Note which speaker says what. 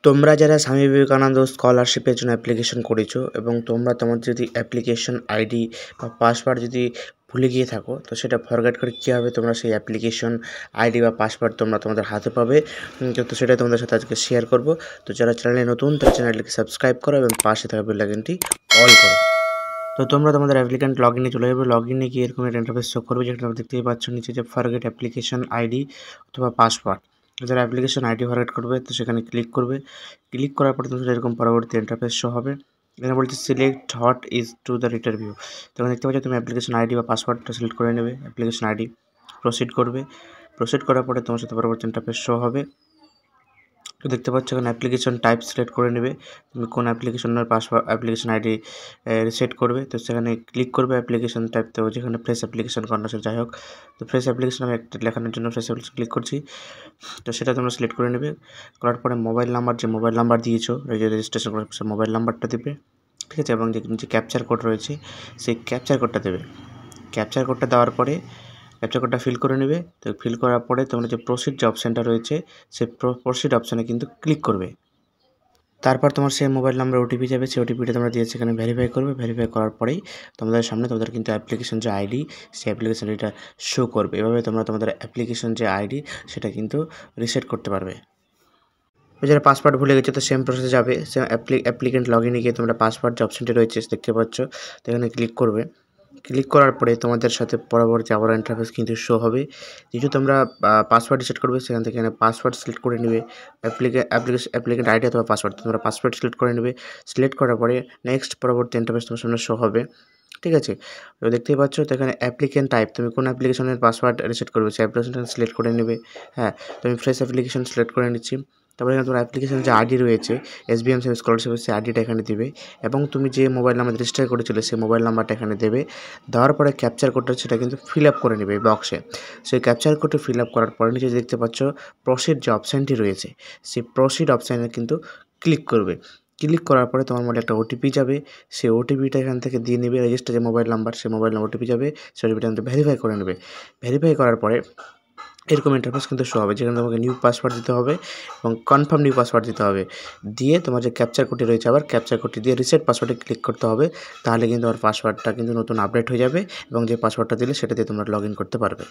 Speaker 1: তোমরা যারা স্বামী বিবেকানন্দ স্কলারশিপের জন্য অ্যাপ্লিকেশন করেছো এবং তোমরা তোমাদের যদি অ্যাপ্লিকেশন আইডি বা পাসওয়ার্ড যদি ভুলে গিয়ে থাকো, তো সেটা ফরগেট করে কীভাবে তোমরা সেই অ্যাপ্লিকেশন আইডি বা পাসওয়ার্ড তোমরা তোমাদের হাতে পাবে, তো সেটাই তোমাদের সাথে আজকে শেয়ার করব। তো যারা চ্যানেলে নতুন তারা চ্যানেলটিকে সাবস্ক্রাইব করো এবং পাশে থাকা বেল আইকনটি অল করো। তো তোমরা তোমাদের অ্যাপ্লিকেন্ট লগ ইনে চলে যাবে। লগ ইনে গিয়ে এরকম একটা ইন্টারফেস শো করবে, যেখানে তোমরা দেখতেই পাচ্ছ নিচে যে ফরগেট অ্যাপ্লিকেশন আইডি অথবা পাসওয়ার্ড। যারা অ্যাপ্লিকেশন আইডি ফরগেট করবে তো সেখানে ক্লিক করবে। ক্লিক করার পরে তোমাদের এরকম পরবর্তী ইন্টারফেস শো হবে। এখানে বলছে select what is to the interview. তখন দেখতে পাচ্ছ তুমি অ্যাপ্লিকেশন আইডি বা পাসওয়ার্ডটা সিলেক্ট করে নেবে। অ্যাপ্লিকেশন আইডি প্রসিড করবে। প্রসিড করার পরে তোমার সাথে পরবর্তী ইন্টারফেস শো হবে। তো দেখতে পাচ্ছ এখানে অ্যাপ্লিকেশন টাইপ সিলেক্ট করে নেবে, তুমি কোন অ্যাপ্লিকেশনের পাসওয়ার্ড অ্যাপ্লিকেশন আইডি সেট করবে। তো সেখানে ক্লিক করবে অ্যাপ্লিকেশন টাইপ, তো যেখানে ফ্রেশ অ্যাপ্লিকেশন করানো আছে যাই হোক, তো ফ্রেশ অ্যাপ্লিকেশন আমি একটা লেখানোর জন্য ফ্রেশ অ্যাপ্লিকেশন ক্লিক করছি। তো সেটা তোমরা সিলেক্ট করে নেবে। করার পরে মোবাইল নাম্বার, যে মোবাইল নাম্বার দিয়েছো রেজিস্ট্রেশন করার সে মোবাইল নাম্বারটা দেবে, ঠিক আছে, এবং যে ক্যাপচার কোড রয়েছে সেই ক্যাপচার কোডটা দেবে। ক্যাপচার কোডটা দেওয়ার পরে ক্যাপচার কোডটা ফিল করে নেবে। তো ফিল করার পরে তোমরা যে প্রসিড যে অপশানটা রয়েছে সেই প্রসিড অপশানে কিন্তু ক্লিক করবে। তারপর তোমার সেই মোবাইল নাম্বার ওটিপি যাবে, সেই ওটিপিটা তোমরা দিয়ে সেখানে ভেরিফাই করবে। ভেরিফাই করার পরেই তোমাদের সামনে তোমাদের কিন্তু অ্যাপ্লিকেশন যে আইডি সেই অ্যাপ্লিকেশন আইডিটা শো করবে। এভাবে তোমরা তোমাদের অ্যাপ্লিকেশন যে আইডি সেটা কিন্তু রিসেট করতে পারবে। যারা পাসওয়ার্ড ভুলে গেছে তো সেম প্রসেসে যাবে। সেম অ্যাপ্লিকেন্ট লগ ইনে গিয়ে তোমরা পাসওয়ার্ড যে অপশানটি রয়েছে দেখতে পাচ্ছ, তো এখানে ক্লিক করবে। ক্লিক করার পরে তোমাদের সাথে পরবর্তী আবার ইন্টারফেস কিন্তু শো হবে। যেহেতু তোমরা পাসওয়ার্ড সেট করবে, সেখান থেকে এখানে পাসওয়ার্ড সিলেক্ট করে নেবে। অ্যাপ্লিকেন্ট আইডি অথবা পাসওয়ার্ড তোমরা পাসওয়ার্ড সিলেক্ট করে নেবে। সিলেক্ট করার পরে নেক্সট পরবর্তী ইন্টারফেস তোমার সামনে শো হবে, ঠিক আছে। তো দেখতেই পাচ্ছ তো এখানে অ্যাপ্লিকেন্ট টাইপ, তুমি কোন অ্যাপ্লিকেশনের পাসওয়ার্ড রিসেট করবে সেই অ্যাপ্লিকেশনটা সিলেক্ট করে নেবে। হ্যাঁ, তো আমি ফ্রেশ অ্যাপ্লিকেশন সিলেক্ট করে নিচ্ছি। তারপরে এখানে তোমার অ্যাপ্লিকেশনের যে আইডি রয়েছে এসবিএম সেভিংস স্কলারশিপের সেই আইডিটা এখানে দিবে, এবং তুমি যে মোবাইল নাম্বার রেজিস্টার করেছিলে সেই মোবাইল নাম্বারটা এখানে দেবে। দেওয়ার পরে ক্যাপচার কোডটা সেটা কিন্তু ফিল আপ করে নেবে বক্সে। সেই ক্যাপচার কোডটা ফিল আপ করার পরে নিচে দেখতে পাচ্ছ প্রসিড যে অপশানটি রয়েছে সেই প্রসিড অপশানে কিন্তু ক্লিক করবে। ক্লিক করার পরে তোমার মোবাইলে একটা ওটিপি যাবে, সেই ওটিপিটা এখান থেকে দিয়ে নেবে। রেজিস্টার যে মোবাইল নাম্বার সেই মোবাইল নাম্বার ওটিপি যাবে, সেই ওটিপিটা কিন্তু ভেরিফাই করে নেবে। ভেরিফাই করার পরে এরকম ইন্টারফেস কিন্তু শো হবে, যেখানে তোমাকে নিউ পাসওয়ার্ড দিতে হবে এবং কনফার্ম নিউ পাসওয়ার্ড দিতে হবে। দিয়ে তোমার যে ক্যাপচার কোডটি রয়েছে আবার ক্যাপচার কোডটি দিয়ে রিসেট পাসওয়ার্ডে ক্লিক করতে হবে। তাহলে কিন্তু আমার পাসওয়ার্ডটা কিন্তু নতুন আপডেট হয়ে যাবে এবং যে পাসওয়ার্ডটা দিলে সেটা দিয়ে তোমরা লগ ইন করতে পারবে।